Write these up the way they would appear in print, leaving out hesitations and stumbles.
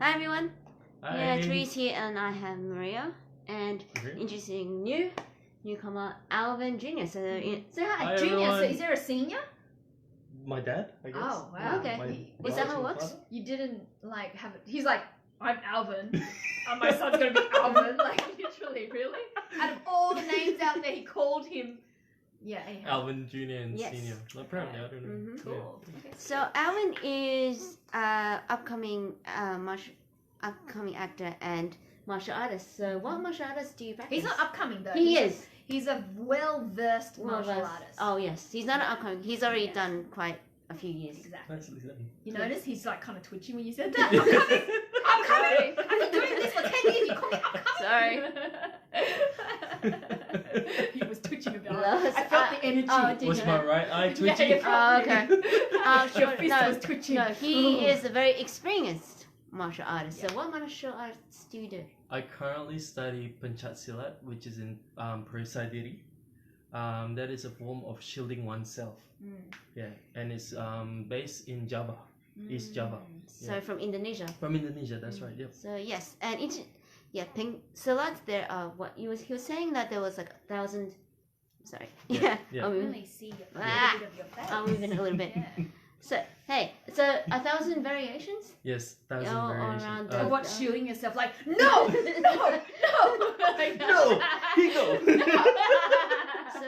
Hi everyone. Hi. Yeah, Therese here, and I have Maria, and introducing newcomer Alvin Jr. So, So Hi, junior. everyone. So is there a senior? My dad, I guess. Oh wow. Okay. My Is that how it biological works? father. You didn't like have it. He's like, I'm Alvin. And my son's gonna be Alvin. Like literally, really. Out of all the names out there, he called him. Yeah. Anyhow. Alvin Jr. and Yes. Senior. Apparently, I don't know. Mhm. Cool. Yeah. Okay. So Alvin is upcoming actor and martial artist. So what martial artists do you practice? He's not upcoming though. He is. He's a well-versed martial Well-versed. artist. Oh yes, he's not upcoming. He's already Yes. done quite a few years. Exactly. Nicely done. You notice he's like kind of twitching when you said that. I'm coming. I'm coming. I've been doing this for 10 years. You call me upcoming. Sorry. He was twitching about No, it. I felt the energy. oh, did Was you? my right eye Yeah, twitching? yeah. Oh, okay. Your Sure, fist no, was twitching. No, he is a very experienced martial artist. So what martial arts do you do? I currently study Penchat Silat, which is in Perisai. That is a form of shielding oneself. Yeah, and it's based in Java, East Java. So Yeah. from Indonesia. From Indonesia, that's right. Yep. So yes, and Silat. There are he was saying that there was like 1,000. Sorry. Yeah. I I'm can moving, really see a Ah. bit of your face. I'm moving a little bit. Yeah. So hey, so 1,000 variations. Yes, 1,000 Oh, variations. around Or the- what, shielding yourself like, no, no, no. Like, No, he go. So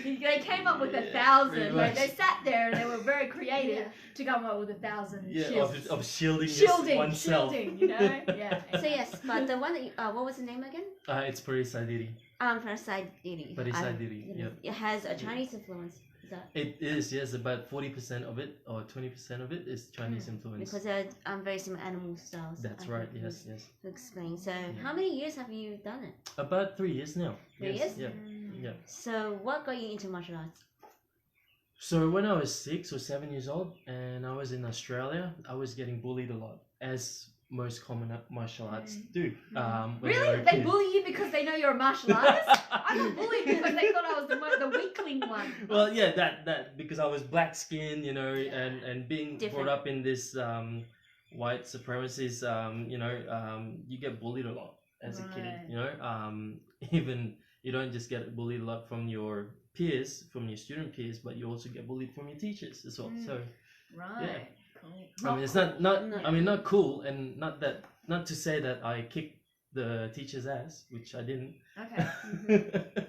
They came up with Yeah, 1,000. pretty Like, much. they sat there and they were very creative to come up with 1,000 Yeah, shields. of shielding, Shielding, oneself. shielding, you know? Yeah. so yes, but the one that you, what was the name again? It's Perisai. Perisai Diri. Perisai Diri, yep. It has a Chinese influence. Is that It is, yes, about 40% of it or 20% of it is Chinese influence. because they're very similar animal styles? That's I right, think yes, yes. To explain. So how many years have you done it? About 3 years now. 3 Yes, years? Yeah. So what got you into martial arts? So when I was 6 or 7 years old and I was in Australia, I was getting bullied a lot, as most common martial arts do. When they were Really? a They kid. bully you because they know you're a martial artist? I got bullied because they thought I was the weakling one. Well, yeah, that because I was black skinned, you know, and being Different. brought up in this white supremacists, you get bullied a lot as a kid, Right. you know. Even you don't just get bullied a lot from your peers, from your student peers, but you also get bullied from your teachers as well. So Right. Yeah. Cool. I mean, it's not No. I mean, not cool, and not to say that I kicked the teacher's ass, which I didn't. Okay.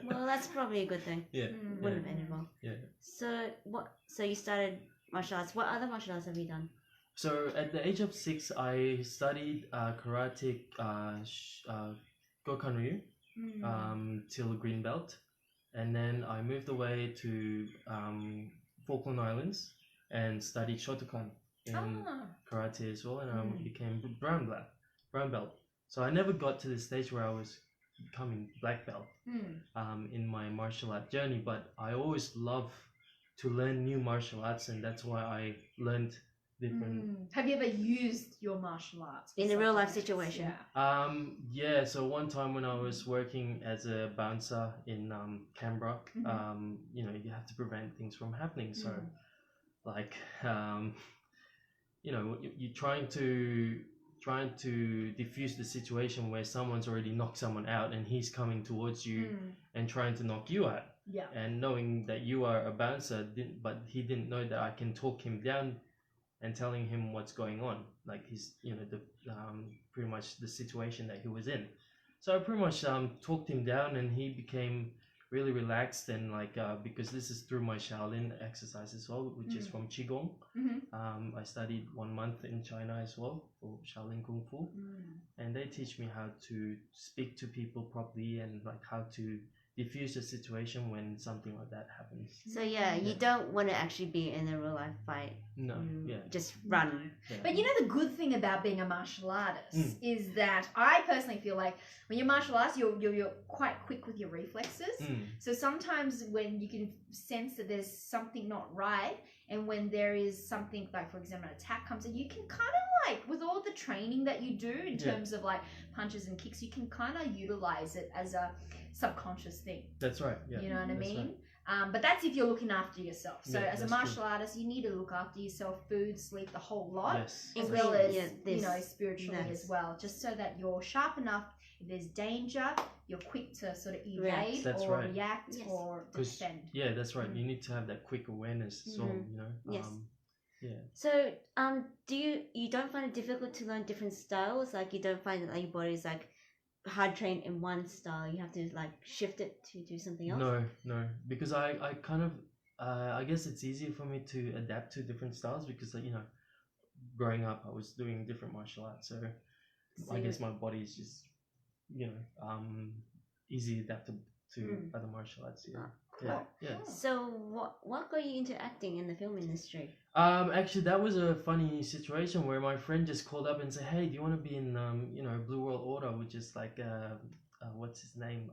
Well, that's probably a good thing. Yeah. Wouldn't have ended well. Yeah. So So you started martial arts. What other martial arts have you done? So at the age of 6, I studied karate, Gokan Ryu, till green belt, and then I moved away to Falkland Islands and studied Shotokan in karate as well, and I became brown belt. So I never got to the stage where I was becoming black belt in my martial art journey, but I always love to learn new martial arts, and that's why I learned different. Have you ever used your martial arts for In a real life something? situation? Yeah. Yeah. So one time when I was working as a bouncer in Canberra, you have to prevent things from happening. So, like, you're trying to diffuse the situation where someone's already knocked someone out and he's coming towards you and trying to knock you out. Yeah. And knowing that you are a bouncer, but he didn't know that I can talk him down and telling him what's going on, like he's pretty much the situation that he was in. So I pretty much talked him down, and he became really relaxed, and because this is through my Shaolin exercise as well, which is from Qigong. I studied 1 month in China as well for Shaolin Kung Fu, and they teach me how to speak to people properly and like how to diffuse a situation when something like that happens. So you don't want to actually be in a real life fight. No, Just run. Yeah. But you know the good thing about being a martial artist is that I personally feel like when you're martial arts, you're quite quick with your reflexes. So sometimes when you can sense that there's something not right, and when there is something like, for example, an attack comes in, you can kind of like, with all the training that you do in terms of like punches and kicks, you can kind of utilize it as a subconscious thing. That's right. Yeah. You know what I That's mean? right. But that's if you're looking after yourself. So Yeah, as a that's martial artist, you need to look after yourself, food, sleep, the whole lot, Yes. as well as this, spiritually that. as well, just so that you're sharp enough. If there's danger, you're quick to sort of evade React. That's or right. react Yes. or 'Cause- defend. Yeah, that's right. Mm. You need to have that quick awareness as well, you know. Yes. Yeah. So, do you don't find it difficult to learn different styles? Like you don't find that like, your body's like hard trained in one style. You have to like shift it to do something else. No, because I kind of I guess it's easier for me to adapt to different styles because you know, growing up I was doing different martial arts, so I guess my body is just you know easy adaptable to other martial arts. Yeah. Cool. Yeah. So what got you into acting in the film industry? Actually, that was a funny situation where my friend just called up and said, "Hey, do you want to be in you know, Blue World Order, which is like what's his name?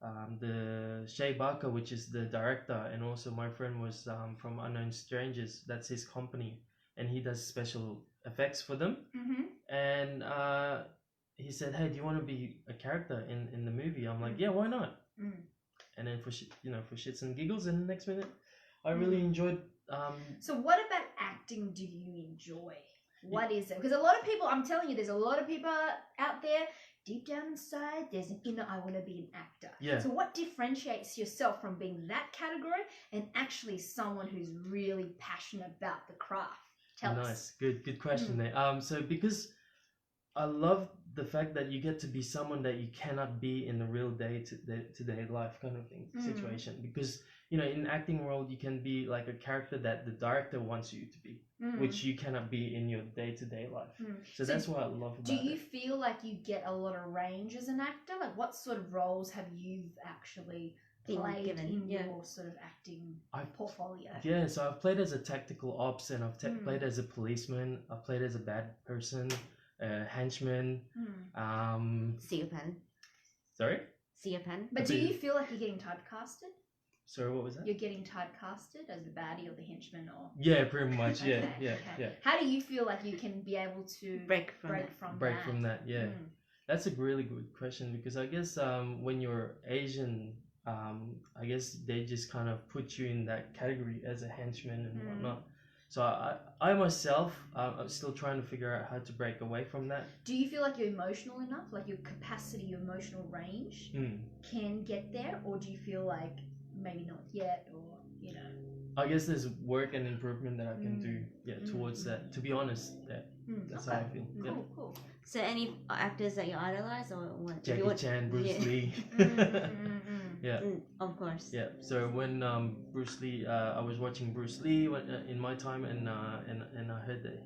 The Shay Barker, which is the director, and also my friend was from Unknown Strangers. That's his company, and he does special effects for them. Mm-hmm. And he said, "Hey, do you want to be a character in the movie?" I'm like, "Yeah, why not?" Mm. And then for shits and giggles, and the next minute, I really enjoyed. So what about acting do you enjoy? What is it? Because a lot of people, I'm telling you, there's a lot of people out there, deep down inside, there's an inner, I want to be an actor. Yeah. So what differentiates yourself from being that category and actually someone who's really passionate about the craft? Tell us. Nice, good question there. So because I love the fact that you get to be someone that you cannot be in the real day-to-day life kind of thing situation. Because you know, in acting world, you can be like a character that the director wants you to be, which you cannot be in your day-to-day life. So that's what I love about it. Do you feel like you get a lot of range as an actor? Like, what sort of roles have you actually played in your sort of acting portfolio? Yeah, so I've played as a tactical ops, and I've played as a policeman. I've played as a bad person, henchman. See your pen. Sorry? See your pen. But do you feel like you're getting typecasted? Sorry, what was that? You're getting typecasted as the baddie or the henchman, or yeah, pretty much. Yeah, Okay, yeah, okay. yeah. How do you feel like you can be able to Break from that? Yeah. That's a really good question, because I guess when you're Asian, I guess they just kind of put you in that category as a henchman and whatnot. So I myself, I'm still trying to figure out how to break away from that. Do you feel like you're emotional enough, like your capacity, your emotional range can get there, or do you feel like maybe not yet, or you know? I guess there's work and improvement that I can do, towards that. To be honest, that's how I feel. Cool, Yeah. cool. So any actors that you idolize or what? Jackie Chan, Bruce Lee. Yeah. Of course. Yeah. So when Bruce Lee, I was watching Bruce Lee in my time, and I heard that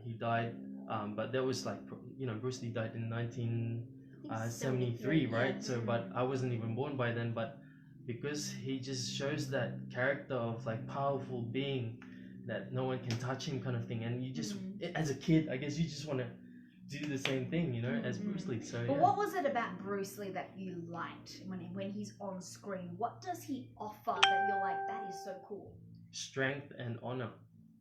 he died. But that was like Bruce Lee died in 1973, right? Yeah. So but I wasn't even born by then. But because he just shows that character of like powerful being that no one can touch him kind of thing, and you just as a kid, I guess you just want to do the same thing, as Bruce Lee. So But what was it about Bruce Lee that you liked when he's on screen? What does he offer that you're like, that is so cool? Strength and honor.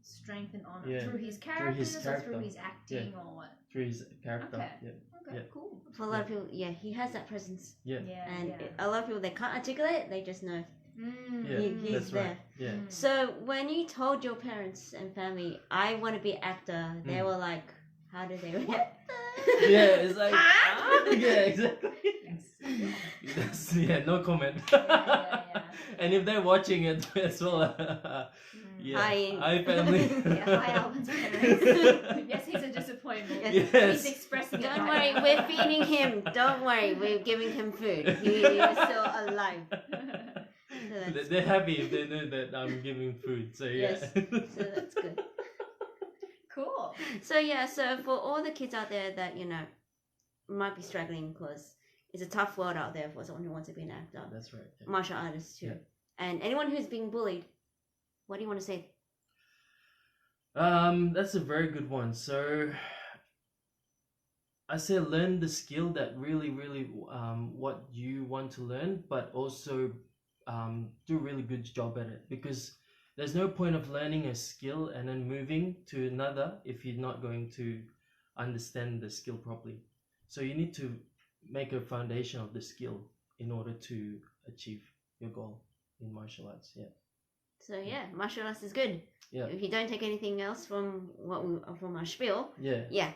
Strength and honor. Yeah. Through his characters or character. through his acting or what? Through his character. Okay. Yeah. Okay, Yeah. cool. For a lot of people, he has that presence. Yeah. And a lot of people, they can't articulate it, they just know. Yeah, he's that's there. right. Yeah. So when you told your parents and family, I want to be an actor, they were like, how did they react? Yeah, it's like yeah, exactly. No comment. And if they're watching it as well, hi family. Hi Alvin's parents. Yes, he's a disappointment. Yes. He's expressing it. Don't right worry, now. we're feeding him. Don't worry, we're giving him food. You're still alive. So They're happy if they know that I'm giving food. So yeah. Yes. So that's good. Cool. So for all the kids out there that might be struggling, because it's a tough world out there for someone who wants to be an actor, That's right. Yeah. martial artist too, and anyone who's being bullied, what do you want to say? That's a very good one. So I say learn the skill that really what you want to learn, but also do a really good job at it, because there's no point of learning a skill and then moving to another if you're not going to understand the skill properly. So you need to make a foundation of the skill in order to achieve your goal. in martial arts. Yeah. So yeah, martial arts is good. Yeah. If you don't take anything else from from our spiel, Yeah. yeah.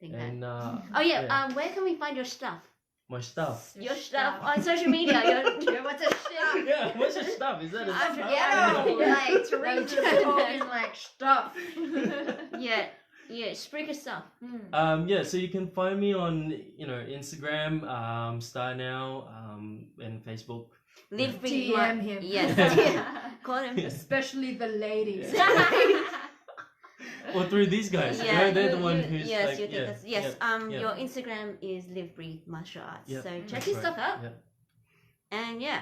Think that. And Oh yeah, where can we find your stuff? my stuff. Your stuff on social media. Yeah, what's a shit? Yeah, what's your stuff? Is that a stuff? Ghetto, like Therese is talking like stuff. yeah, Spreaker stuff. Yeah, so you can find me on Instagram, Star Now, and Facebook. Live free. DM him. Yes. Call him. Especially the ladies. Or through these guys. Yeah, They're the one who's yes, like, you think that's yes. yeah. Your Instagram is Live Breathe Martial Arts. Yeah, So check that's his right. stuff out. Yeah. And yeah.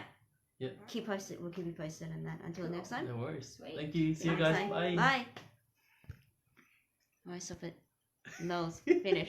Yeah. Keep posted. We'll keep you posted on that. Until next time. No worries. Sweet. Thank you. See you Next guys. time. Bye. Bye. Alright, stop it. Nose. Finish.